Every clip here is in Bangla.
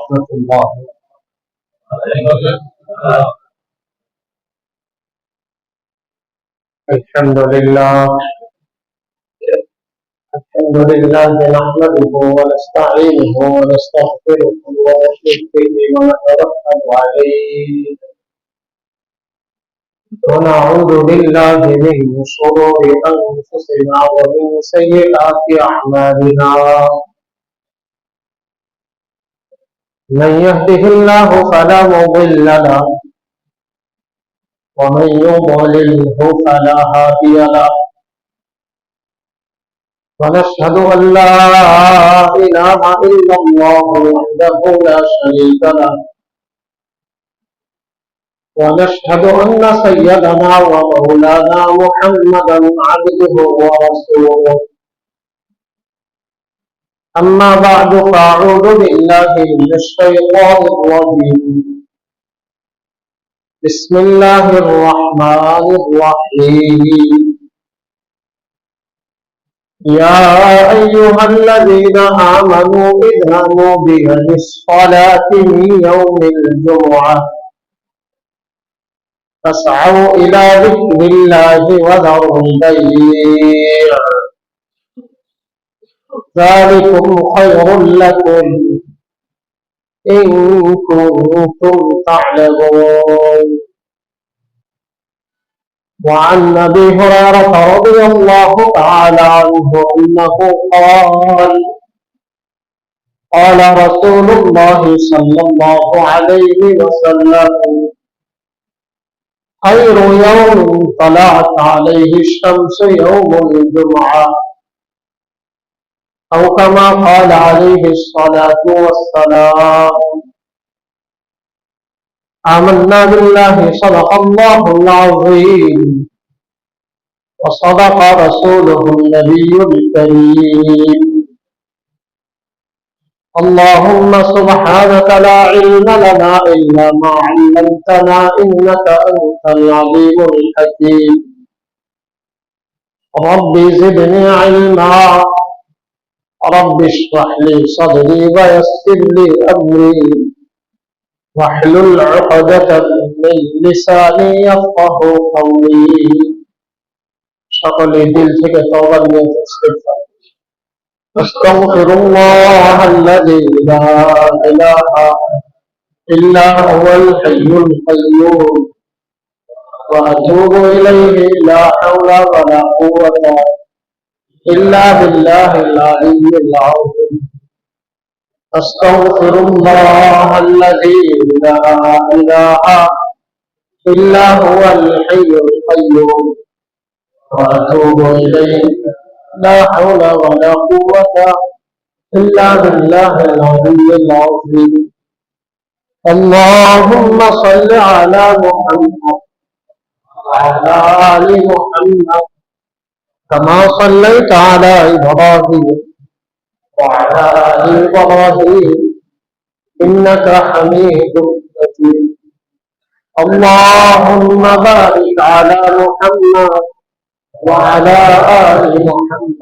ورحمة الله. الحمد لله نحمده ونستعينه ونستغفره ونشكر به ونتوكل عليه ونعوذ بالله من شرور أنفسنا ومن سيئات أعمالنا. من يهده الله فلا مضل له ومن يضلله فلا هادي له. ونشهد أن لا إله إلا الله وحده لا شريك له. ونشهد أن سيدنا ومولانا محمدا عبده ورسوله. أما بعد فأعوذ بالله من الشيطان الرجيم. بسم الله الرحمن الرحيم. يا أيها الذين آمنوا إذا نودي للصلاة من يوم الجمعة فاسعوا إلى ذكر الله وذروا البيع ذلكم خير لكم إن كنتم تعلمون. وعن أبي هريرة رضي الله تعالى عنه أنه قال رسول الله صلى الله عليه وسلم: خير يوم طلعت عليه الشمس يوم الجمعة، أو كما قال عليه الصلاة والسلام. آمنا بالله صدق الله العظيم وصدق رسوله النبي الكريم. اللهم سبحانك لا علم لنا إلا ما علمتنا إنك أنت العليم الحكيم. ربي زدني علما. رب اشرح لي صدري ويسر لي أمري واحلل عقدة من لساني يفقه قولي. সকলে দিল থেকে তওবা নিয়ে ইস্তিগফার। أستغفر الله الذي لا إله إلا هو الحي القيوم وأتوب إليه لا حول ولا قوة إلا بالله العلي العظيم. أستغفر الله الذي لا إله إلا هو الحي القيوم وأتوب إليه لا حول ولا قوة إلا بالله العلي العظيم. اللهم صل على محمد وعلى آل محمد كما صليت على إبراهيم وعلى آل إبراهيم إنك حميد مجيد. اللهم بارك على محمد وعلى آل محمد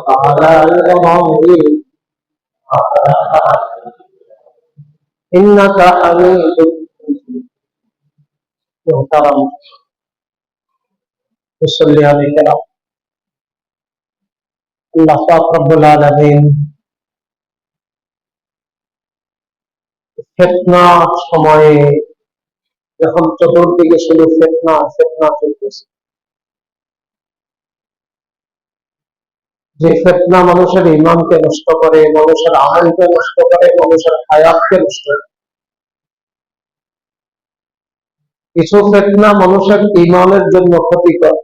وعلى إبراهيم إنك حميد مجيد. محترم মুসল্লিয়ান কিরাম, আল্লাহ পাক রব্বুল আলামিন ফিতনার সময়ে যখন চতুর্দিকে শুধু ফিতনা চলতেছে, যে ফিতনা মানুষের ঈমানকে নষ্ট করে, মানুষের আমলকে নষ্ট করে, মানুষের হায়াতকে নষ্ট করে। কিছু ফিতনা মানুষের ঈমানের জন্য ক্ষতিকর,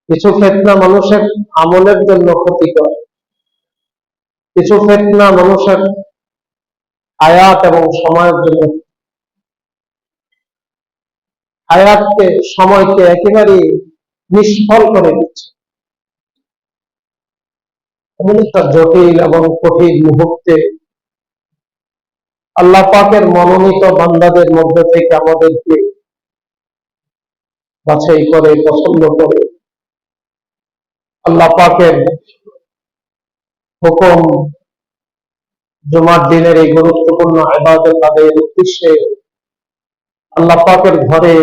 কিছু ফিতনা মানুষের আমলের জন্য ক্ষতিকর, কিছু ফিতনা মানুষের হায়াত এবং সময়ের জন্য, হায়াতকে সময়কে একেবারে নিষ্ফল করে দিচ্ছে। এমন একটা জটিল এবং কঠিন মুহূর্তে আল্লাহ পাকের মনোনীত বান্দাদের মধ্যে থেকে আমাদেরকে বাছাই করে, পছন্দ করে আল্লাহ পাকের হুকুম জুমার দিনের এই গুরুত্বপূর্ণ ইবাদত আদায়ের উদ্দেশ্যে আল্লাহ পাকের ঘরে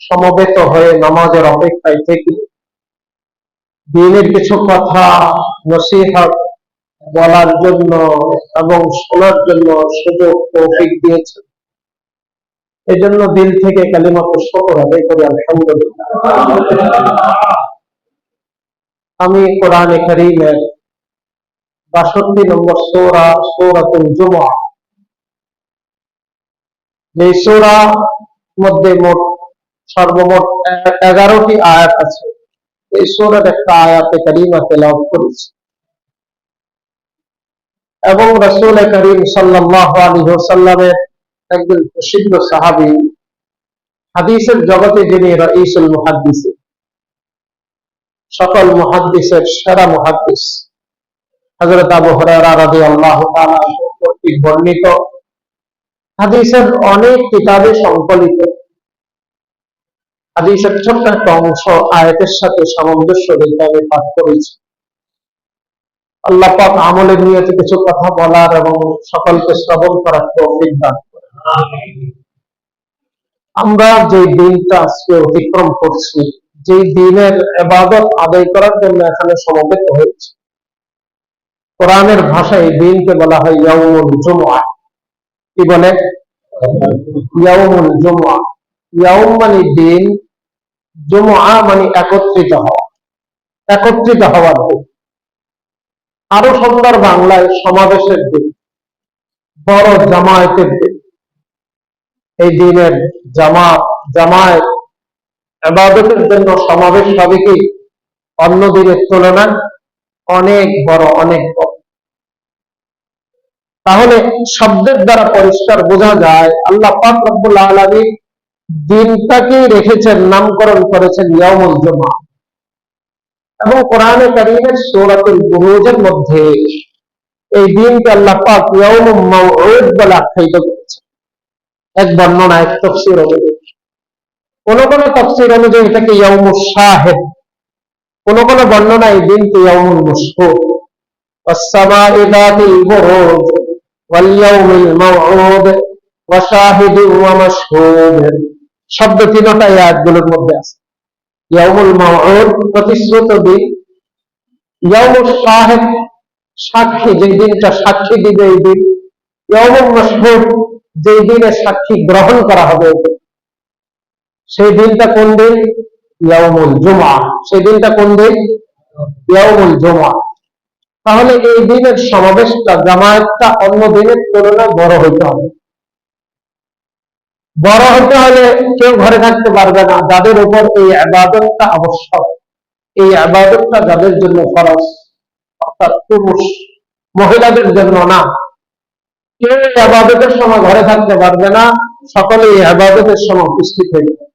সমবেত হয়ে নামাজের অপেক্ষায় থেকে দিনের কিছু কথা নসিহত বলার জন্য এবং শোনার জন্য সুযোগ তৌফিক দিয়েছেন। এজন্য দিল থেকে কালিমাত শুকর আদায় করি, আলহামদুলিল্লাহ। আমি কোরআনে কারীমের ৬২ নম্বর সূরা সূরাতুল জুমআহ, এই সূরা মধ্যে সর্বমোট 11টি আয়াত আছে। এই সূরার একটা আয়াতে কারীমা তেলাওয়াত করেছি এবং রাসূল করিম সাল্লাল্লাহু আলাইহি ওয়াসাল্লামের একজন প্রসিদ্ধ সাহাবী, হাদিসের জগতে যিনি রাইসুল মুহাদ্দিস, সকল মুহাদ্দিসের সেরা মুহাদ্দিস, হযরত আবু হুরায়রা রাদিয়াল্লাহু তাআলা কর্তৃক বর্ণিত, হাদিসের অনেক কিতাবে সংকলিত, হাদিসের ছোট্ট একটা অংশ আয়াতের সাথে সামঞ্জস্য রেখে আমি পাঠ করেছি। আল্লাহ পাক আমলের নিয়তে কিছু কথা বলার এবং সকলকে শ্রবণ করার তৌফিক দান করেন। আমরা যে দিনটা আজকে অতিক্রম করছি, যে দিনের ইবাদত আদায় করার জন্য এখানে সমবেত হয়েছে, কোরআনের ভাষায় এই দিনকে বলা হয় ইয়াউমুল জুমআহ। কি বলে? ইয়াউমুল জুমআহ। ইয়াউম মানে দিন, জুমআহ মানে একত্রিত হওয়া, একত্রিত হওয়ার দিন। আরো সুন্দর বাংলায় সমাবেশের দিন, বড় জামায়াতের দিন। এই দিনের জামায়াত ইবাদতের জন্য সমাবেশ হবে কি অন্য দিনের তুলনায় অনেক বড়, অনেক বড়। তাহলে শব্দের দ্বারা পরিষ্কার বোঝা যায় আল্লাহ পাক রব্বুল আলামিন দিনটাকে রেখেছেন, নামকরণ করেছেন ইয়াউমুল জুমআহ। এবং কোরআনে কারীমের সূরাতুল বুরুজের মধ্যে এই দিনকে আল্লাহ পাক ইয়াউমুম মাউউদ বলে আখ্যায়িত করেছেন। এক বর্ণনা, এক তাফসীর অনুযায়ী, কোন কোন তাফসীর অনুযায়ী এটাকে ইয়াউমুশ শাহিদ, কোন কোন বর্ণনা এই দিনকে ইয়াউমুল মাশহুদ। ওয়াস-সামাঈ যাতিল বুরুজ ওয়াল ইয়াউমিল মাউউদ ওয়া শাহিদিন ওয়া মাশহুদ শব্দ তিনটা এই আয়াতগুলোর মধ্যে আছে। ইয়াউমুল মাউউদ প্রতিশ্রুত দিন, ইয়াউমুশ শাহিদ সাক্ষী, যে দিনটা সাক্ষী দিবে এই দিন, ইয়াউমুল মাশহুদ যে দিনে সাক্ষী গ্রহণ করা হবে সেই দিনটা কোন দিন? ইয়াউমুল জুমআহ। সেই দিনটা কোন দিন? ইয়াউমুল জুমআহ। তাহলে এই দিনের সমাবেশটা, জামায়াতটা অন্য দিনের তুলনায় বড় হইতে হবে। বড় হতে হলে কেউ ঘরে থাকতে পারবে না, যাদের উপর এই ইবাদতটা আবশ্যক, এই ইবাদতটা যাদের জন্য ফরজ, অর্থাৎ পুরুষ মহিলাদের জন্য না। কেউ ইবাদতের সময় ঘরে থাকতে পারবে না, সকলে এই ইবাদতের সময় উপস্থিত হয়ে যাবে।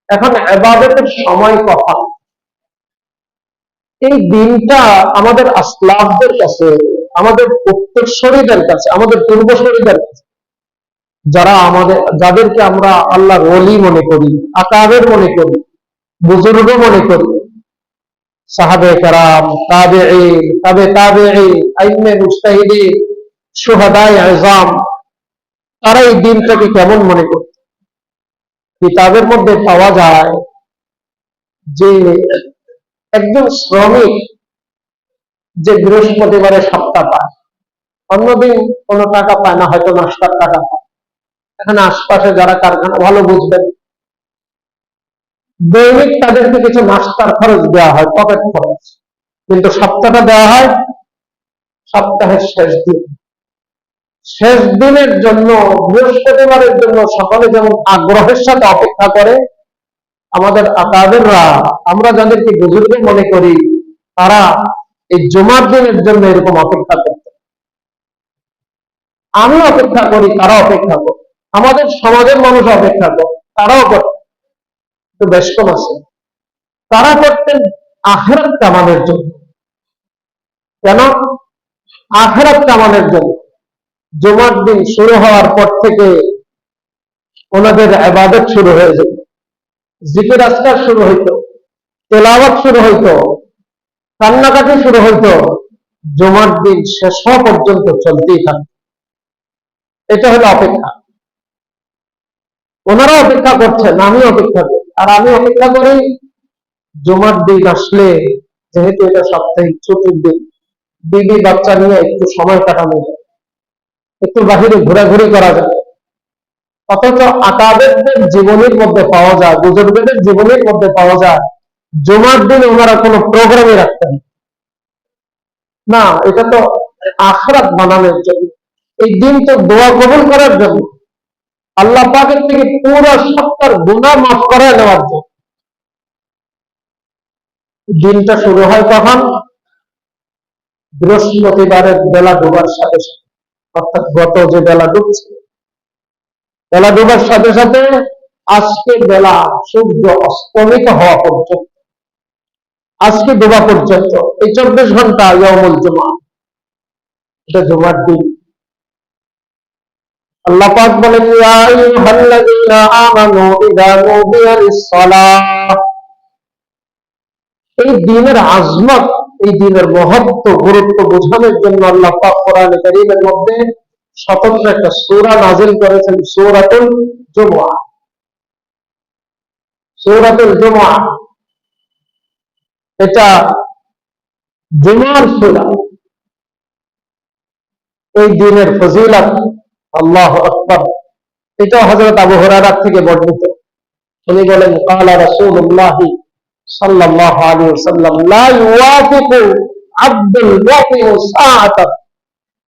এখন ইবাদতের সময় কখন? এই দিনটা আমাদের আসলাফদের কাছে, আমাদের উত্তরসূরিদের কাছে, আমাদের পূর্বসূরিদের কাছে, যাদেরকে আমরা আল্লাহর ওলি মনে করি, আকাবের মনে করি, বুজুর্গ মনে করি, সাহাবে কেরাম, তাবেঈন, তাবে তাবেঈন, আইম্মে মুজতাহিদিন, শুহাদায়ে আযম, তারা এই দিনটাকে কেমন মনে করত? কিতাবের মধ্যে পাওয়া যায় যে একজন শ্রমিক যে বৃহস্পতিবারে সপ্তাহ পায়, অন্যদিন কোনো টাকা পায় না, হয়তো নাস্তার টাকা পায়। এখানে আশপাশে যারা কারখানা ভালো বুঝবেন, দৈনিক তাদেরকে কিছু নাস্তার খরচ দেওয়া হয়, পকেট খরচ, কিন্তু সপ্তাহটা দেওয়া হয় সপ্তাহের শেষ দিন। শেষ দিনের জন্য, বৃহস্পতিবারের জন্য সকলে যেমন আগ্রহের সাথে অপেক্ষা করে, আমাদের আকাবেররা, আমরা যাদেরকে বুজুর্গ মনে করি, তারা এই জুমার দিনের জন্য এরকম অপেক্ষা করতে। আমি অপেক্ষা করি, তারা অপেক্ষা করে, আমাদের সমাজের মানুষ অপেক্ষা করে, তারাও করতে। তো বেশ কম আছে, তারা করতেন আখিরাত কামানোর জন্য। কেন? আখিরাত কামানোর জন্য। জুমার দিন শুরু হওয়ার পর থেকে ওনাদের ইবাদত শুরু হয়ে যেত, জিকির আজকার শুরু হইতো, তেলাওয়াত শুরু হইতো, কান্নাকাটি শুরু হইতো, জুমার দিন শেষ হওয়া পর্যন্ত চলতেই থাকবে। এটা হলো অপেক্ষা। ওনারা অপেক্ষা করছেন, আমি অপেক্ষা করি। আর আমি অপেক্ষা করি জুমার দিন আসলে, যেহেতু এটা সাপ্তাহিক ছুটির দিন, বিবি বাচ্চা নিয়ে একটু সময় কাটানো যায়, একটু বাহিরে ঘোরাঘুরি করা যায়। অথচ আকাবেরদের জীবনের মধ্যে পাওয়া যায়, বুজুর্গদের জীবনের মধ্যে পাওয়া যায় জুমার দিন ওনারা কোনো প্রোগ্রামে রাখতেন না। এটা তো আখরাত বানানোর জন্য, এই দিন তো দোয়া কবুল করার জন্য, আল্লাহ পাকের থেকে পুরো সপ্তাহের গুনাহ মাফ করে নেওয়ার জন্য। দিনটা শুরু হয় কখন? বৃহস্পতিবারের বেলা ডোবার সাথে সাথে, অর্থাৎ গত যে বেলা ডুবছে, বেলা ডোবার সাথে সাথে আজকে বেলা সূর্য অস্তমিত হওয়া পর্যন্ত, আজকে ডোবা পর্যন্ত এই 24 ঘন্টা ইয়াউমুল জুমা, এটা জুমার দিন। আল্লাহ পাক বলেন, ইয়া আইয়ুহাল্লাযীনা আমানু ইযা নুদিয়া লিস-সালাহ। এই দিনের আজমত, এই দিনের মহত্ব, গুরুত্ব বোঝানোর জন্য আল্লাহ পাক কোরআনে কারীমের মধ্যে স্বতন্ত্র একটা সূরা নাযিল করেছেন, সূরাতুল জুমআহ। সূরাতুল জুমআহ এটা জুমার সূরা। এই দিনের ফজিলত, আল্লাহু আকবার, এটা হযরত আবু হুরায়রা থেকে বর্ণিত। তিনি বলেন, ক্বালা রাসূলুল্লাহ সাল্লাল্লাহু আলাইহি ওয়াসাল্লাম, লা ইউওয়াফিকু আবদুল মুমিনু সাআতান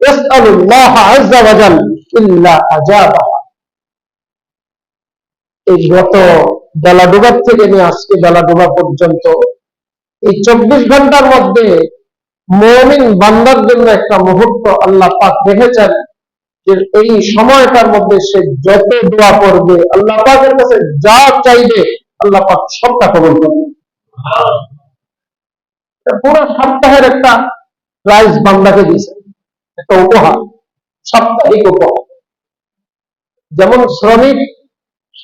ইয়াসআলুল্লাহ আযজা ওয়া জাল ইল্লা আজাবাহা। এই গত বেলা ডোবার থেকে নিয়ে আজকে বেলা ডোবা পর্যন্ত এই 24 ঘন্টার মধ্যে মুমিন বান্দার জন্য একটা মুহূর্ত আল্লাহ পাক রেখেছেন, যে এই সময়টার মধ্যে সে যত দোয়া করবে, আল্লাহ পাকের কাছে যা চাইবে, আল্লাহ পাক সবটা কবুল করবে। পুরো সপ্তাহের একটা প্রাইজ বান্দাকে দিয়েছে, একটা উপহার, সাপ্তাহিক উপহার। যেমন শ্রমিক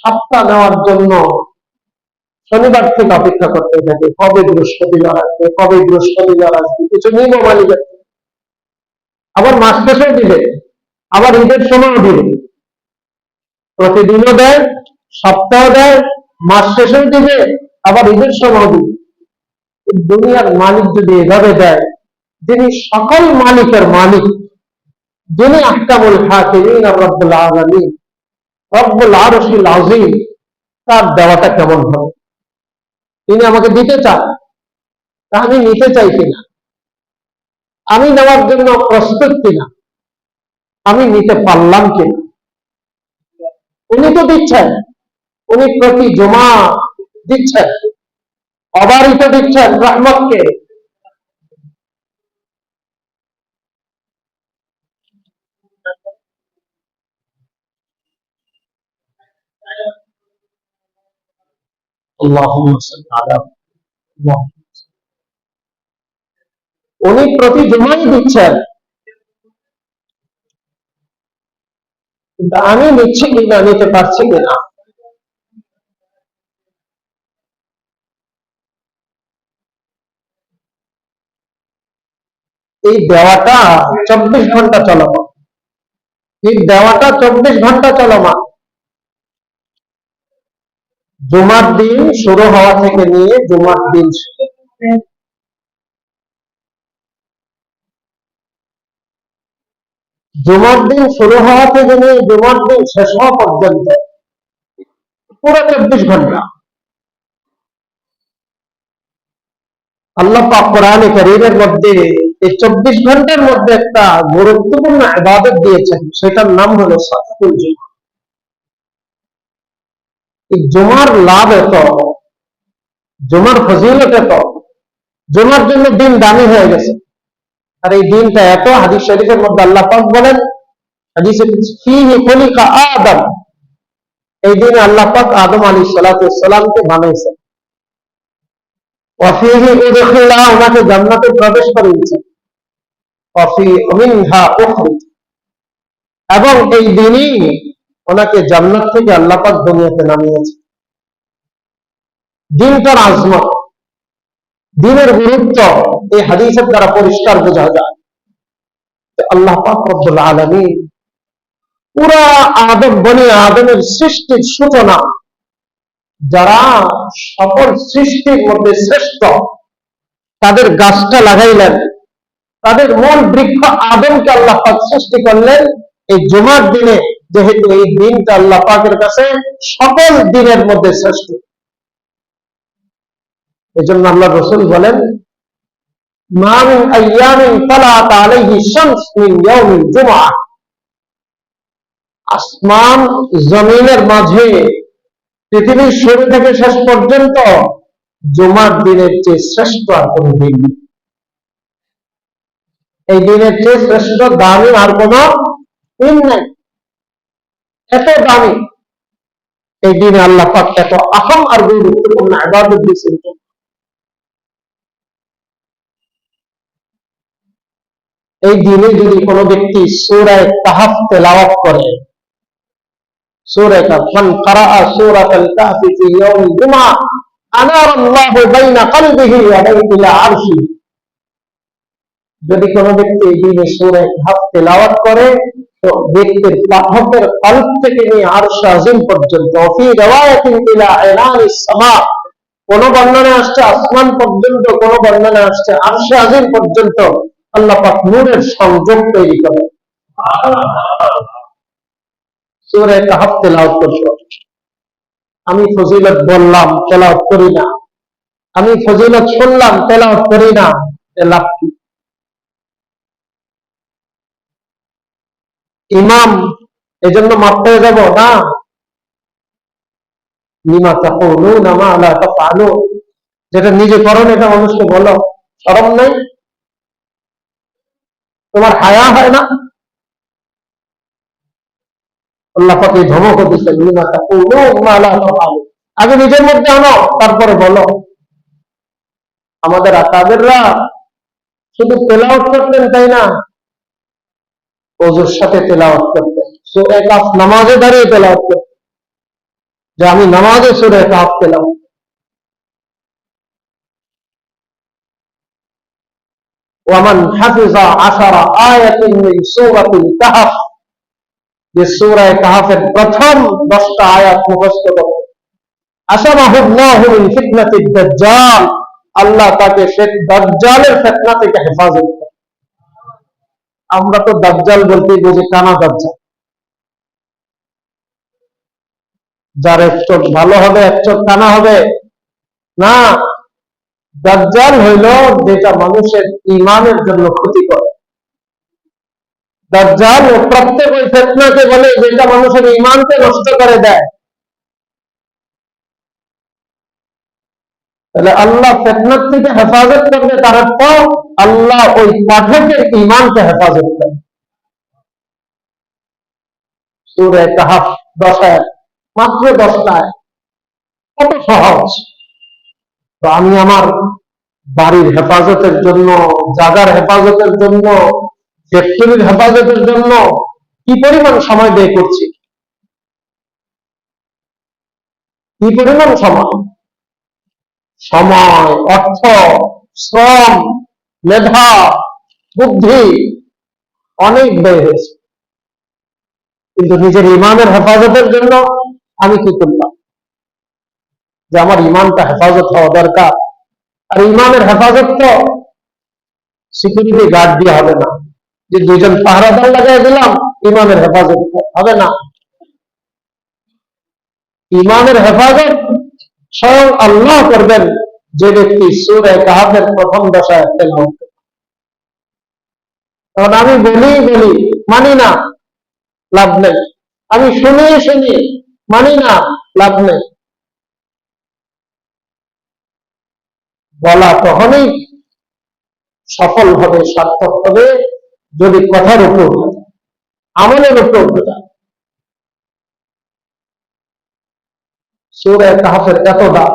সপ্তাহ নেওয়ার জন্য শনিবার থেকে অপেক্ষা করতে থাকে, কবে বৃহস্পতিবার আসবে, কবে বৃহস্পতিবার আসবে, কিছু নিয়মাবলী। আবার মাস শেষেও দিবে, আবার ঈদের সময়ও দিবে, প্রতিদিনও দেয়, সপ্তাহ দেয়, মাস শেষেও দিবে, আবার ঈদের সময়ও দিবে। দুনিয়ার মালিক যদি এভাবে দেয়, যিনি সকল মালিকের মালিক, যিনি আহকামুল হাকিমিন রব্বুল আলামিন, রব্বুল আরশিল আযীম, তার দেওয়াটা কেমন হবে? তিনি আমাকে দিতে চান, তা আমি নিতে চাই কিনা, আমি নেওয়ার জন্য প্রস্তুত কিনা, আমি নিতে পারলাম কিনা। উনি তো দিচ্ছেন, উনি প্রতি জুমা দিচ্ছেন, অবারিত দিচ্ছেন রহমতকে। উনি প্রতি জুমাই দিচ্ছেন, কিন্তু আমি নিচ্ছি কিনা, নিতে পারছি কিনা। এই দেওয়াটা 24 ঘন্টা চলমান, এই দেওয়াটা 24 ঘন্টা চলমান। জুমার দিন শুরু হওয়া থেকে নিয়ে জুমার দিন, জুমার দিন শুরু হওয়া থেকে নিয়ে জুমার দিন শেষ হওয়া পর্যন্ত পুরো 24 ঘন্টা আল্লাহ পাক কোরআনে কারীমের মধ্যে এই 24 ঘন্টার মধ্যে একটা গুরুত্বপূর্ণ ইবাদত দিয়েছেন, সেটার নাম হলো সালাতুল জুমা। এই জুমার লাভ এত, জুমার ফজিলত এত, জুমার জন্য দিন দামি হয়ে গেছে। আর এই দিনটা এত, হাদিস শরীফের মধ্যে আল্লাহ পাক বলেন, হাদিসে ফীহি খুলিকা আদম, এই দিনে আল্লাহ পাক আদম আলাইহিস সালাতু ওয়াস সালামকে বানাইছেন। ওয়া ফীহি উদখিলা, ওনাকে জান্নাতে প্রবেশ করিয়েছেন। ওয়া ফী মিনহা উখরিজ, এবং এই দিনই ওনাকে জান্নাত থেকে আল্লাহ পাক দুনিয়াতে নামিয়েছেন। দিনটার আজমত, দিনের গুরুত্ব এই হাদিসের দ্বারা পরিষ্কার বোঝা যায়। আল্লাহ পাক রব্বুল আলামিন পুরা বনি আদমের সৃষ্টির সূচনা, যারা সকল সৃষ্টির মধ্যে শ্রেষ্ঠ, তাদের গাছটা লাগাইলেন, তাদের মূল বৃক্ষ আদমকে আল্লাহ পাক সৃষ্টি করলেন এই জুমার দিনে, যেহেতু এই দিনটা আল্লাহ পাকের কাছে সকল দিনের মধ্যে শ্রেষ্ঠ। এই জন্য আল্লাহ রসুল বলেন, মা মিন আইয়ামিন তালাত আলাইহি শামস মিন ইয়াউমিল জুমআহ, আসমান জমিনের মাঝে পৃথিবীর শুরু থেকে শেষ পর্যন্ত জুমার দিনের চেয়ে শ্রেষ্ঠ আর কোন দিন নেই। এই দিনের চেয়ে শ্রেষ্ঠ দামি আর কোন দিন নাই। এত দামি এই দিনে আল্লাহ পাক এত আহম আর গুরুত্বপূর্ণ ইবাদত দিয়েছেন। এই দিনে যদি কোনো ব্যক্তি সূরা কাহফ তেলাওয়াত করে, সূরা কাহফ, মান ক্বারাআ সূরাতাল কাহফ ফি ইয়াউমিল জুমআহ আনারা আল্লাহু বাইনা কলবিহি ওয়া বাইনা আরশিহি, যদি কোনো ব্যক্তি এই দিনে সূরা কাহফ তেলাওয়াত করে তো ব্যক্তির পাঠকের কলব থেকে নিয়ে আরশ আজিম পর্যন্ত, ফি রিওয়ায়াতিন ইলা ইলানিস সামা, কোন বর্ণনা আসছে আসমান পর্যন্ত, কোন বর্ণনা আসছে আরশ আজিম পর্যন্ত আল্লাহ পাক নূরের সংযোগ তৈরি করেন। সূরা কাহফ তেলাওয়াত করতে, আমি ফজিলত বললাম তেলাওয়াত করি না, আমি ফজিলত শুনলাম তেলাওয়াত করি না, লাভ কি? ইমাম এজন্য মাফ হয়ে যাব না? লিমা তাকুলুনা মা লা তাফআলুন, যেটা নিজে করো এটা মানুষকে বলো, শরম নাই? তোমার হায়া হয় না? আল্লাহ পাক এই ধমক দিচ্ছেন, লিমা তাকুলুনা মা লা তাফআলুন, আগে নিজের মধ্যে আনো তারপরে বলো। আমাদের আকাবেররা শুধু তেলাওয়াত করতেন তাই না, ওযুর সাথে তেলাওয়াত করতেন, সূরা কাহফ নামাজে দাঁড়িয়ে তেলাওয়াত করতেন, যে আমি নামাজে সূরা কাহফ তেলাওয়াত। ওয়ামান হাফিজা 10 আয়াতিন মিন সূরাতিল কাহফ, যে সূরা কাহফের প্রথম 10টা আয়াত মুখস্থ করে, আসামাহুল্লাহু মিন ফিতনাতিদ দাজ্জাল, আল্লাহ তাকে দাজ্জালের ফিতনা থেকে হেফাজত করে। আমরা তো দাজ্জাল বলতে বুঝি কানা দাজ্জাল, যার এক চোখ ভালো হবে এক চোখ কানা হবে না। দাজ্জাল হইল যেটা মানুষের ঈমানের জন্য ক্ষতিকর। দাজ্জাল ও প্রত্যেক ওই ফিতনাকে বলে যেটা মানুষের ঈমানকে নষ্ট করে দেয়। তাহলে আল্লাহ ফিতনার থেকে হেফাজত করবে, তার অর্থ আল্লাহ ওই পাঠকের ঈমানকে হেফাজত করে। সূরা কাহফ 10 আয়াত, মাত্র 10টা আয়াত, কত সহজ। তো আমি আমার বাড়ির হেফাজতের জন্য, জাগার হেফাজতের জন্য, ফ্যাক্টরির হেফাজতের জন্য কি পরিমাণ সময় ব্যয় করছি, কি পরিমাণ সময়, অর্থ, শ্রম, মেধা, বুদ্ধি অনেক ব্যয় হয়েছে, কিন্তু নিজের ইমানের হেফাজতের জন্য আমি কি করলাম? যে আমার ইমানটা হেফাজত হওয়া দরকার। আর ইমানের হেফাজত তো সিকিউরিটি গার্ড দিয়ে হবে না, যে দুইজন পাহারাদার লাগাই দিলাম, ইমানের হেফাজত হবে না। ইমানের হেফাজত স্বয়ং আল্লাহ করবেন যে ব্যক্তি সূরা কাহফের প্রথম 10 আয়াত তেলাওয়াত করে। তখন আমি বলি মানি না, লাভ নেই। আমি শুনি মানি না, লাভ নেই। বলা তখনই সফল হবে, সার্থক হবে যদি কথার উপর আমলের উপর যায়। সূরা কাহফের এত দাম,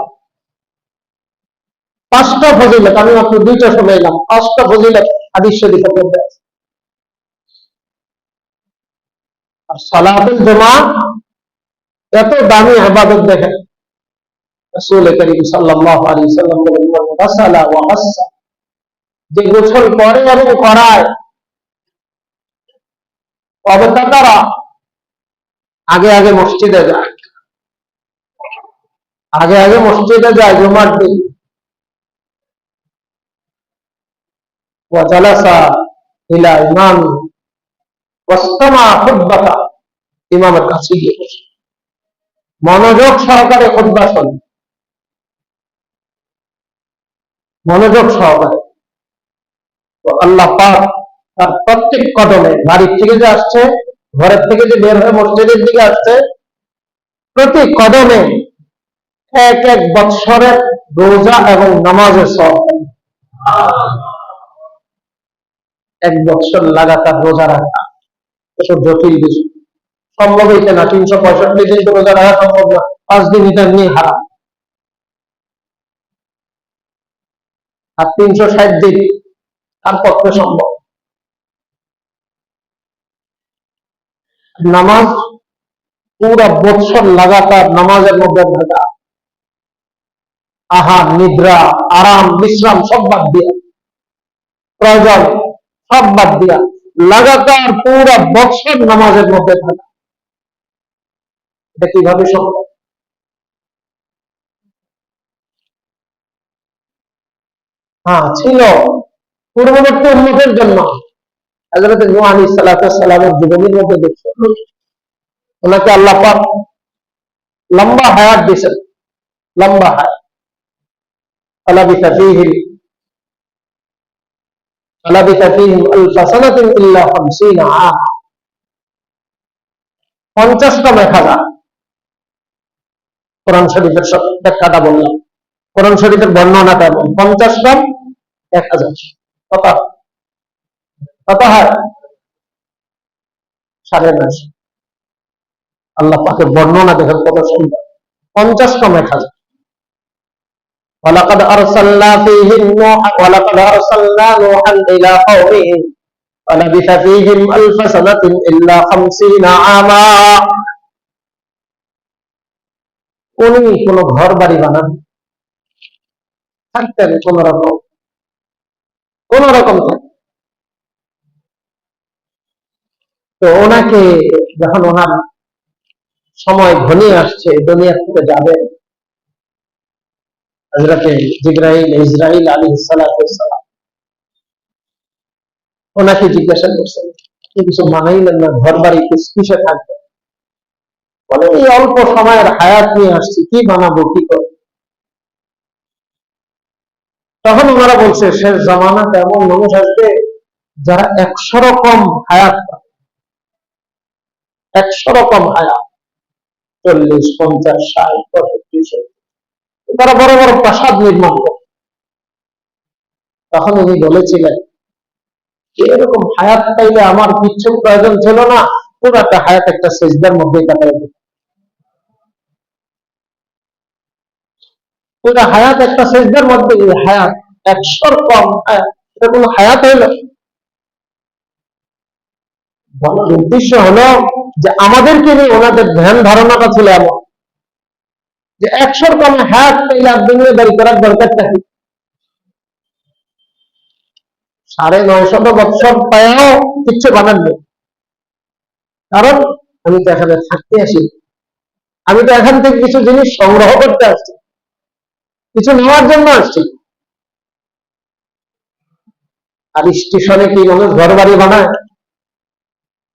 5টা ফজিলত, আমি মাত্র 2টা শুনাইলাম, 5টা ফজিলত হাদিস শরীফের মধ্যে আছে। আর সালাতুল জুমা এত দামি ইবাদত, দেখেন রাসূল করিম সাল্লাল্লাহু আলাইহি ওয়াসাল্লাম বলেন, ওয়াসালা ওয়া হাসসা, যে গোসল করে এবং করায়, তবে তারা আগে আগে মসজিদে যায়, আগে আগে মসজিদে যায় জুমার দিন। ওয়াজালাসা ইলা ইমাম ওয়াসতামা খুতবাতা, ইমামের কাছে গিয়ে বসে মনোযোগ সহকারে খুতবা শোনে, মনোযোগ সহকারে। তো আল্লাহ পাক তার প্রত্যেক কদমে, বাড়ির থেকে যে আসছে, ঘরের থেকে যে বের হয়ে মসজিদের দিকে আসছে, প্রতি কদমে এক এক বৎসরের রোজা এবং নামাজের সওয়াব। এক বৎসর লাগাতার রোজা রাখা এসব জটিল বিষয়, সম্ভব হইতে না। 365 দিন তো রোজা রাখা সম্ভব না, 5 দিন এটা নিয়ে হারাম। আর 360 দিন তার পক্ষে সম্ভব। নামাজ পুরা বৎসর লাগাতার নামাজের মধ্যে থাকা, আহার নিদ্রা আরাম বিশ্রাম সব বাদ দিয়া, প্রয়োজন সব বাদ দিয়া লাগাতার পুরা বৎসর নামাজের মধ্যে থাকা, এটা কিভাবে সম্ভব? হ্যাঁ, ছিল পূর্ববর্তী উম্মতের জন্য। হযরত নূহ আলাইহিস সালামের জীবনীর মধ্যে দেখছো, ওনাকে আল্লাহ পাক লম্বা হায়াত দিয়েছেন, লম্বা হায়াত। ফালাবিসা ফীহিম আলফা সানাতিন ইল্লা 50 আম, 50তম 1000। কোরআন শরীফের ব্যাখ্যাটা বললাম, কোরআন শরীফের বর্ণনাটা এমন, 50তম 1000 কত কত হয়? 9.5। আল্লাহ পাকের বর্ণনা দেখেন কত সুন্দর। 50তম 1000। ولقد أرسلنا فيهم نوحا ولقد أرسلنا نوحا إلى قومه فلبث فيهم ألف سنة إلا 50 عاما। উনি কোন ঘর বাড়ি বানান থাকতেন কোন রকম থাকতেন। তো ওনাকে যখন ওনার সময় ঘনিয়ে আসছে, দুনিয়া থেকে যাবেন, হযরতে ইসরাঈল আলাইহিস সালাম ওনাকে জিজ্ঞাসা করছেন, কিছু মানাইলেন না, ঘর বাড়ি কিসে থাকবে? বলে, এই অল্প সময়ের হায়াত নিয়ে আসছি, কি বানাবো, কি করবো? তখন ওনারা বলছে, শেষ জামানাতে এমন মানুষ আসবে যারা 100 রকম হায়াত পাবে, 100 রকম হায়াত, 40, 50, 60, 65। তারা বড় বড় প্রাসাদ নির্মাণ করে। তখন উনি বলেছিলেন, এরকম হায়াত পাইলে আমার কিচ্ছু প্রয়োজন ছিল না, পুরাটা হায়াত একটা সিজদার মধ্যে কাটাই দিত। পুরো হায়াত একটা সিজদার মধ্যে, হায়াত 100 কম হায়াত, এটা কোনো হায়াত হইল? বলার উদ্দেশ্য হলো যে আমাদেরকে নিয়ে ওনাদের ধ্যান ধারণাটা ছিল এমন যে 100 কমে হায়াত পাইলে আর দুনিয়াদারি করার দরকারটা কি? 950 বছর পায়াও কিচ্ছু বানাননি। কারণ আমি তো এখানে থাকতে আসি, আমি তো এখান থেকে কিছু জিনিস সংগ্রহ করতে আসছি, কিছু নেওয়ার জন্য আসছি। আর স্টেশনে কি মানুষ ঘর বাড়ি বানায়?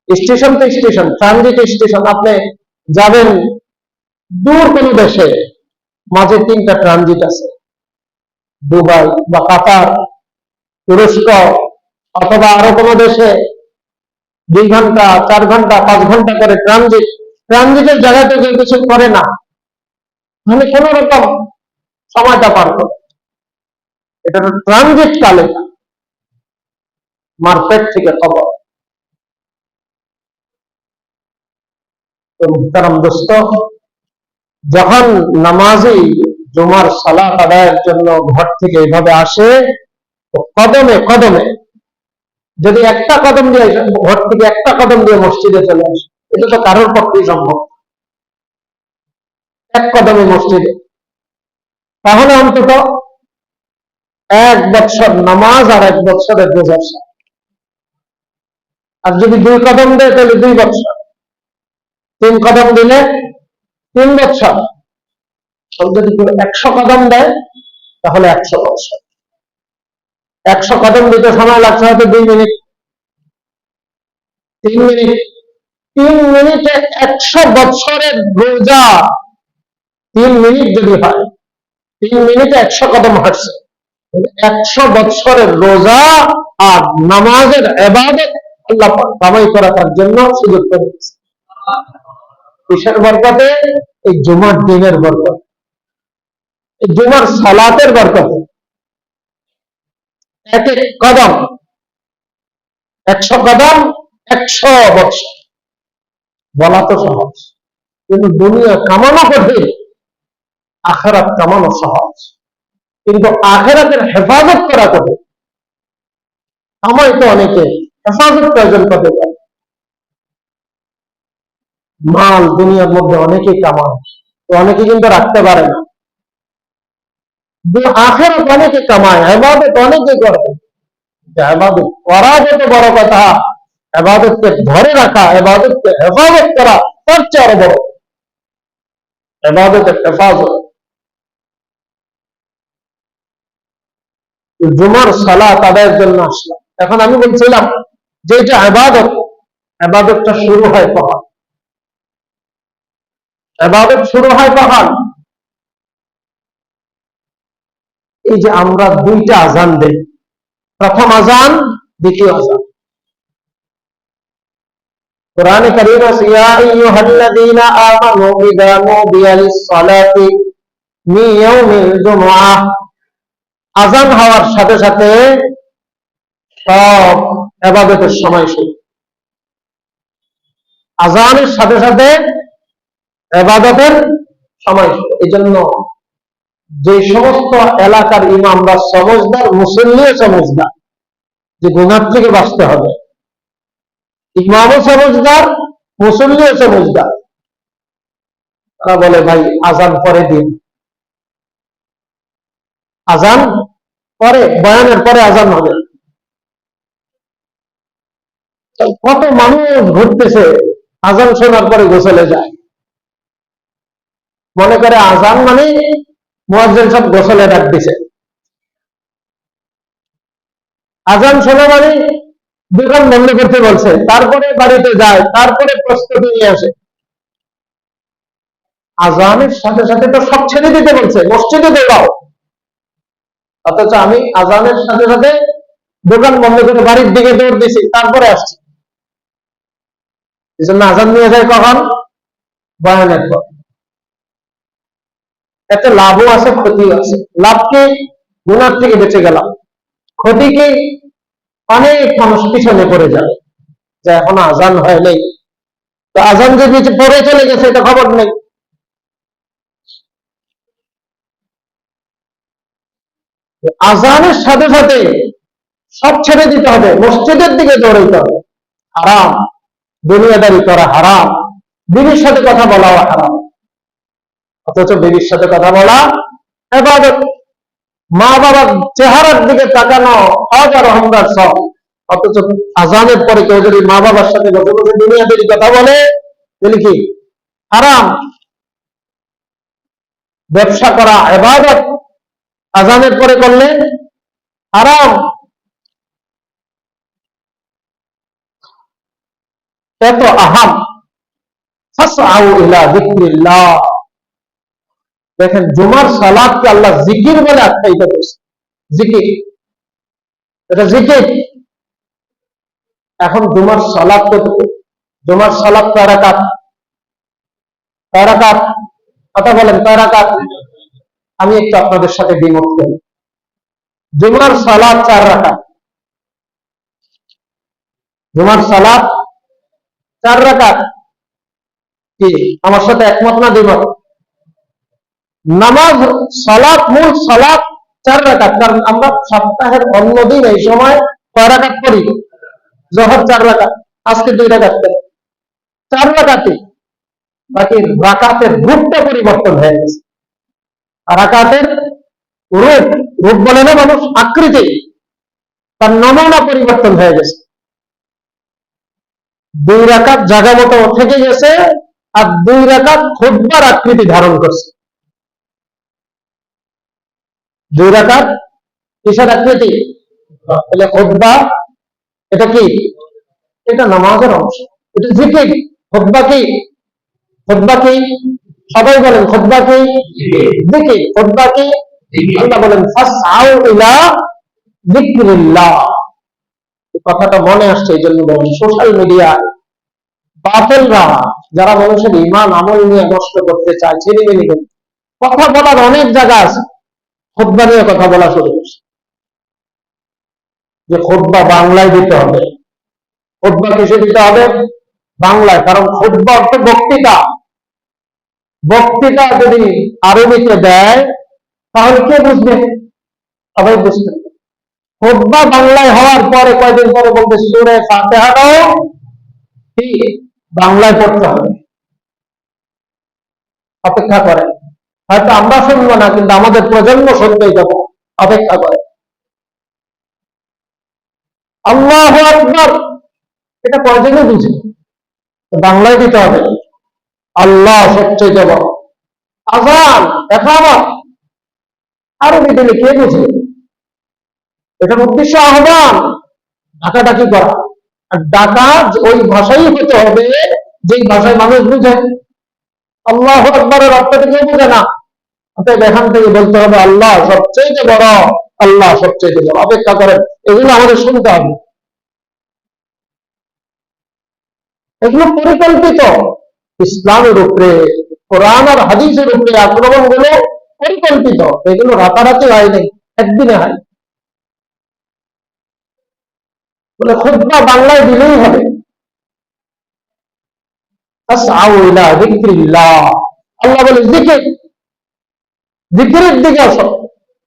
স্টেশন তো স্টেশন, ট্রানজিট স্টেশন। আপনি যাবেন দূর কোন দেশে, মাঝে 3টা ট্রানজিট আছে, দুবাই বা কাতার, তুরস্ক, অথবা আরো কোনো দেশে 2 ঘন্টা 4 ঘন্টা 5 ঘন্টা করে ট্রানজিট। ট্রানজিটের জায়গাতে কেউ কিছু করে না, মানে কোন রকম সময়টা পার করে। এটা ট্রানজিট কালে মার্কেট থেকে খবর। তো মুহতারাম দোস্ত, যখন নামাজি জুমার সালাত আদায়ের জন্য ঘর থেকে এইভাবে আসে, তো কদমে কদমে, যদি একটা কদম দিয়ে ঘর থেকে একটা কদম দিয়ে মসজিদে চলে আসে, এটা তো কারোর পক্ষেই সম্ভব। এক কদমে মসজিদে, তাহলে অন্তত 1 বৎসর নামাজ আর 1 বৎসরের রোজার। আর যদি 2 কদম দেয় তাহলে 2 বছর, 3 কদম দিলে 3 বছর, যদি 100 কদম দেয় তাহলে 100 বছর। 100 কদম দিতে সময় লাগছে হয়তো 2 মিনিট, 3 মিনিট। 3 মিনিটে 100 বছরের রোজা। 3 মিনিট যদি হয়, 3 মিনিটে 100 কদম হাঁটছে, 100 বছরের রোজা আর নামাজের ইবাদত আল্লাহ পাক কামাই করা তার জন্য সুযোগ করে দিয়েছে। কিসের বরকতে? এই জুমার দিনের বরকত, এই জুমার সালাতের বরকতে। এক এক কদম, 100 কদম 100 বছর। বলা তো সহজ, কিন্তু দুনিয়া কামানো কঠিন, আখিরাত কামানো সহজ। কিন্তু আখিরাতের হেফাজত করা কঠিন। কামাই তো অনেকে, হেফাজত প্রয়োজন করতে পারে। মাল দুনিয়ার মধ্যে অনেকেই কামায়, তো অনেকে কিন্তু রাখতে পারে না। আখিরাত অনেকে কামায়, ইবাদত অনেকে করে। ইবাদত করা যত বড় কথা, ইবাদতকে ধরে রাখা, ইবাদতকে হেফাজত করা তার চেয়ে আরো বড়। ইবাদতের হেফাজত। জুমার সালাত আদায়ের জন্য আসলাম। এখন আমি বলছিলাম যে এটা ইবাদত, ইবাদতটা শুরু হয় কখন? ইবাদত শুরু হয় কখন? এই যে আমরা 2টা আযান দেই, প্রথম আযান, দ্বিতীয় আযান। কোরআনে কারীম আছে, ইয়া আইয়ুহাল্লাযীনা আমানু ইযা নুদিয়া লিস-সালাতি মিন ইয়াউমিল জুমআহ। আযান হওয়ার সাথে সাথে সব ইবাদতের সময় শুরু। আযানের সাথে সাথে ইবাদতের সময় শুরু। এজন্য যে সমস্ত এলাকার ইমামরা সমঝদার, মুসল্লিও সমঝদার, যে গুনাহ থেকে বাঁচতে হবে, ইমামও সমঝদার, মুসল্লিও সমঝদার। তারা বলে ভাই আযান পরে দিন, আযান পরে, বয়ানের পরে আযান হবে। কত মানুষ ঘুরতেছে, আযান শোনার পরে গোসলে যায়, মনে করে আযান মানে মুয়াজ্জিন সব গোসলে ডাক দিছে। আযান শোনা মানে দোকান বন্ধ করতে বলছে, তারপরে বাড়িতে যায়, তারপরে প্রস্তুতি নিয়ে আসে। আযানের সাথে সাথে তো সব ছেড়ে দিতে বলছে, মসজিদে দৌড়াও। অথচ আমি আযানের সাথে সাথে দোকান বন্ধ করে বাড়ির দিকে দৌড় দিছি, তারপরে আসছি। এই জন্য আযান নিয়ে যায় কখন? বয়ানের পর। এতে লাভও আছে, ক্ষতিও আছে। লাভ কি? গুনাহ থেকে বেঁচে গেলাম। ক্ষতি কি? অনেক মানুষ পিছনে পড়ে যাবে, যে এখনো আযান হয় নাই, তো আযান যে পরে চলে গেছে এটা খবর নেই। আযানের সাথে সাথে সব ছেড়ে দিতে হবে, মসজিদের দিকে দৌড়াইতে হবে। হারাম, দুনিয়াদারি করা হারাম, বিবির সাথে কথা বলাও হারাম। অথচ বিবির সাথে কথা বলা ইবাদত। মা বাবার চেহারার দিকে তাকানো হজ আর ওমরার সব। অথচ আযানের পরে কেউ যদি মা বাবার সাথে বসে বসে দুনিয়াদারি কথা বলে, তাহলে কি? হারাম। ব্যবসা করা ইবাদত, আযানের পরে করলে হারাম। এত আহাম। ফাসআউ ইলা যিকরিল্লাহ। দেখেন জুমার সালাতকে আল্লাহ জিকির বলে আখ্যায়িত করছে। জিকির, এটা জিকির। এখন জুমার সালাত কতটুকু? জুমার সালাত কয় রাকাত? কয় রাকাত? কথা বলেন, কয় রাকাত? আমি একটু আপনাদের সাথে দ্বিমত করি। জুমার সালাত 4 রাকাত। জুমার সালাত 4 রাকাত। কি আমার সাথে একমত না দ্বিমত? নামাজ, সালাত, মূল সালাত 4 রাকাত। কারণ আমরা সপ্তাহের অন্য দিন এই সময় কয় রাকাত করি? যোহর 4 রাকাত, আজকে 2 রাকাত করি, 4 রাকাতই। বাকি রাকাতের রূপটা পরিবর্তন হয়ে গেছে। রাকাতের রূপ, রূপ বলে না মানুষ, আকৃতি, তার নমুনা পরিবর্তন হয়ে গেছে। দুই রাকাত জায়গা মতো থেকে গেছে, আর দুই রাকাত খুতবার আকৃতি ধারণ করছে। দুই রাকাত কিসের আকৃতি? তাহলে খুতবা এটা কি? এটা নামাজের অংশ, এটা জিকির। খুতবা কি? খুতবা কি? সবাই বলেন খুতবা কি? জিকির। খুতবা কি? আল্লাহ বলেন ফাসআউ ইলা যিকরিল্লাহ। এই কথাটা মনে আসছে এই জন্য বলেন। সোশ্যাল মিডিয়া বাতিলরা যারা মানুষের ঈমান আমল নিয়ে নষ্ট করতে চায়, ছিনিমিনি কথা বলার অনেক জায়গা আছে, খুতবা নিয়ে কথা বলা শুরু করছে যে খুতবা বাংলায় দিতে হবে। খুতবা কিসে দিতে হবে? বাংলায়। কারণ খুতবা অর্থ বক্তৃতা। বক্তৃতা যদি আরবিতে দেয় তাহলে কে বুঝবে? সবাই বুঝতে। খুতবা বাংলায় হওয়ার পরে কয়দিন পরে বলবে সূরা ফাতিহাটাও কি বাংলায় পড়তে হবে। অপেক্ষা করে, হয়তো আমরা শুনবো না, কিন্তু আমাদের প্রজন্ম শুনবেই। যাব অপেক্ষা করে। আল্লাহু আকবার এটা কয়জনে বুঝে? বাংলায় দিতে হবে। আল্লাহ সবচেয়ে বড়। আযান একামত আরবি দিলে কে বুঝে? এটার উদ্দেশ্য আহ্বান, ডাকাডাকি করা। আর ডাকা ওই ভাষাই হতে হবে যেই ভাষায় মানুষ বুঝে। আল্লাহু আকবারের অর্থটা কেউ বুঝে না, অতএব এখান থেকে বলতে হবে আল্লাহ সবচেয়ে বড়, আল্লাহ সবচেয়ে বড়। অপেক্ষা করেন, এগুলো আমাদের শুনতে হবে। এগুলো পরিকল্পিত। ইসলামের উপরে, কোরআন আর হাদিসের উপরে আক্রমণ গুলো পরিকল্পিত। এগুলো রাতারাতি হয়নি, একদিনে হয়। বলে খুতবা বাংলায় দিলেই হবে। আল্লাহ বলে জিকির, জিকিরের দিকে আসো।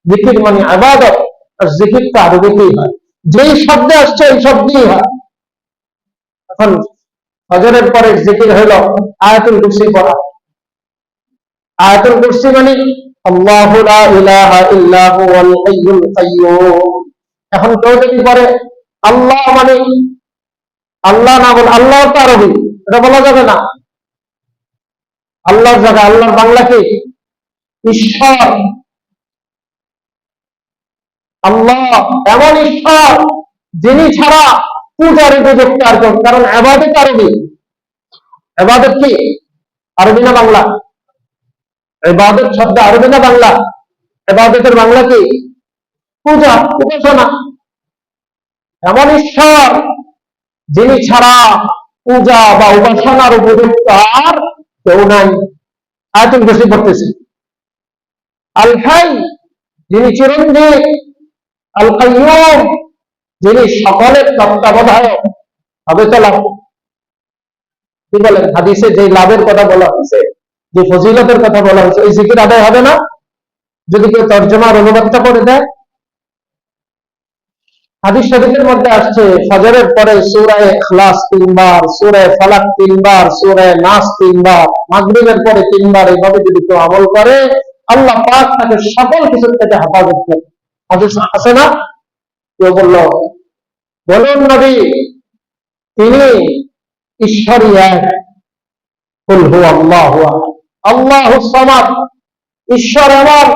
জিকির মানে ইবাদত, আর জিকিরটা আরবিতেই হয়। যেই শব্দে আসছে এই শব্দেই হয়। এখন ফজরের পরে জিকির হলো আয়াতুল কুরসি পড়া। আয়াতুল কুরসি মানে আল্লাহু লা ইলাহা ইল্লা হুয়াল হাইয়ুল কাইয়্যুম। এখন কেউ যদি পড়ে আল্লাহ মানে আল্লাহ না বলে, আল্লাহ তো আরবি, এটা বলা যাবে না। আল্লাহর জায়গা, আল্লাহর বাংলা কি? ঈশ্বর। আল্লাহ এমন ঈশ্বর যিনি ছাড়া পূজার উপযুক্ত আর কেউ। কারণ ইবাদত আরবি। ইবাদত কি আরবি না বাংলা? ইবাদত শব্দ আরবি না বাংলা? ইবাদতের বাংলা কি? পূজা, উপাসনা। এমন ঈশ্বর যিনি ছাড়া পূজা বা উপাসনার উপযুক্ত আর কেউ নাই। আয়াতুল কুরসি পড়তেছি। আল হাই যিনি চিরঞ্জীব, আল কাইয়্যুম যিনি সকলের তত্ত্বাবধায়ক। হবে তো লাভ? কি বলেন? হাদিসে যে লাভের কথা বলা হয়েছে, যে ফজিলতের কথা বলা হয়েছে, ওই জিকির আদায় হবে না যদি কেউ তর্জমার অনুবাদটা করে দেয়? হাদিস শরীফের মধ্যে আসছে ফজরের পরে সূরা ইখলাস 3 বার, সূরা ফালাক 3 বার, সূরা নাস 3 বার, মাগরিবের পরে 3 বার। এইভাবে যদি কেউ আমল করে আল্লাহ পাক তাকে সকল কিছু থেকে হেফাজত করে। হাদিস আছে না? কেউ বলল বলুন নবী তিনি ঈশ্বরই এক। কুল হুয়াল্লাহু আহাদ আল্লাহুস সামাদ। ঈশ্বর এমন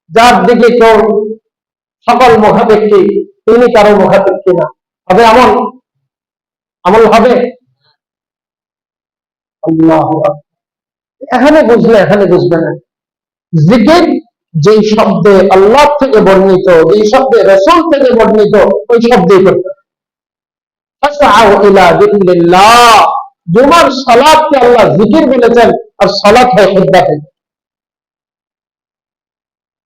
যার দিকে কেউ সকল মুখাপেক্ষী, তিনি কারো মুখাপেক্ষী না। হবে এমন আমল হবে? আল্লাহু আকবার। এখানে বুঝলে এখানে বুঝবে না। জিকির যেই শব্দে আল্লাহ থেকে বর্ণিত, যেই শব্দে রাসূল থেকে বর্ণিত, ওই শব্দেই করতে। ফাসআউ ইলা যিকরিল্লাহ। জুমার সালাতকে আল্লাহ জিকির বলেছেন, আর সালাত হয় খুতবা।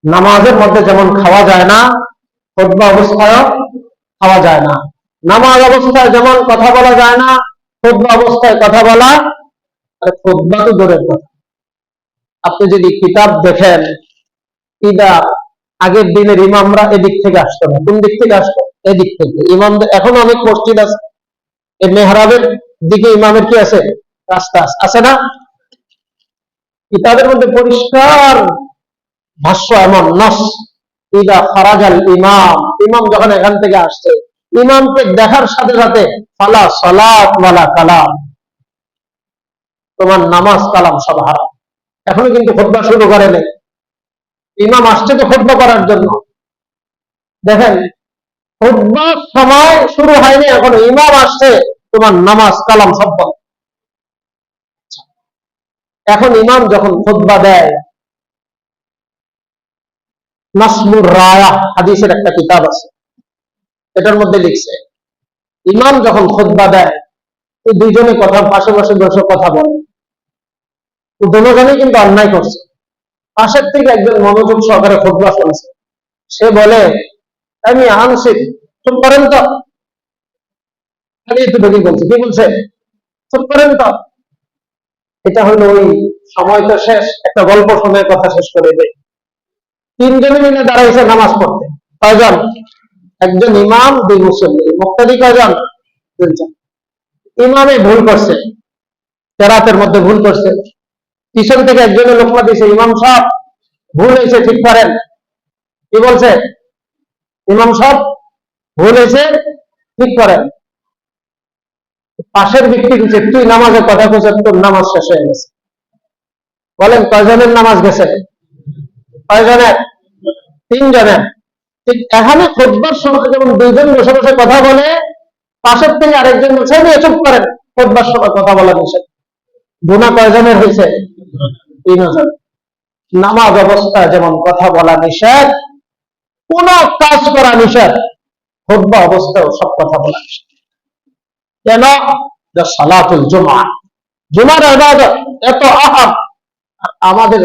নামাজের মধ্যে যেমন খাওয়া যায় না, খুতবা অবস্থায় খাওয়া যায় না। নামাজ অবস্থায় যেমন কথা বলা যায় না, খুতবা অবস্থায় কথা বলা। আর খুতবা তো দূরের কথা। আপনি যদি কিতাব দেখেন, ইদা আগের দিনের ইমামরা এদিক থেকে আসতো না। কোন দিক থেকে আসতো? এদিক থেকে। ইমামদের এখন অনেক মসজিদ আছে, এই মেহরাবের দিকে ইমামের কি আছে? রাস্তা আছে না? কিতাবের মধ্যে পরিষ্কার ভাষ্য এমন নস, ইদা খারাজাল ইমাম, ইমাম যখন এখান থেকে আসছে, ইমামকে দেখার সাথে সাথে ফালা সালাত ওয়ালা কালাম, তোমার নামাজ কালাম সব হারাম। এখনো কিন্তু খুতবা শুরু করে নাই, ইমাম আসছে তো খুতবা করার জন্য। দেখেন, খুতবার সময় শুরু হয়নি, এখনো ইমাম আসছে, তোমার নামাজ কালাম সব বন্ধ। এখন ইমাম যখন খুতবা দেয়, নাসমুর রায়া হাদিসের একটা কিতাব আছে, এটার মধ্যে লিখছে ইমাম যখন খুতবা দেয়, এই দুইজনে কথা পাশে পাশে বসে কথা বলে, দুজনেই কিন্তু অন্যায় করছে। পাশের থেকে একজন মনোযোগ সহকারে খুতবা শুনছে, সে বলে আমি আনসিক, চুপ করেন তো। খালি একটু ঢুকে বলছে, কি বলছে? চুপ করেন তো। এটা হলো ওই সময় তো শেষ, একটা গল্প সময়ের কথা শেষ করে দেয়। তিনজনে মিলে দাঁড়াইছে নামাজ পড়তে, কয়জন? একজন ইমাম, দুই মুসল্লি। মুক্তাদি কয়জন? দুইজন। ইমামে ভুল করছে, কেরাতের মধ্যে ভুল করছে, পিছন থেকে একজনের লোকমা দিয়েছে, ইমাম সাহেব ভুল হয়েছে, ঠিক করেন। কি বলছে? ইমাম সাহেব ভুল হয়েছে, ঠিক করেন। পাশের ব্যক্তি দিচ্ছে, তুই নামাজে কথা বলছে, তোর নামাজ শেষ হয়ে গেছে। বলেন কয়জনের নামাজ গেছে? কয়জনের? তিনজনের। ঠিক এখানে খুতবার সময় যেমন দুইজন বসে বসে কথা বলে, পাশের থেকে আরেকজন বলছে চুপ করেন, খুতবার সময় কথা বলা নিষেধ। গুনাহ কয়জনের হয়েছে? তিনজন। নামাজ অবস্থায় যেমন কথা বলা নিষেধ, কোন কাজ করা নিষেধ, খুতবা অবস্থায় সব কথা বলা নিষেধ। কেন? সালাতুল জুমআহ, জুমার ইবাদত এত আহাম, আমাদের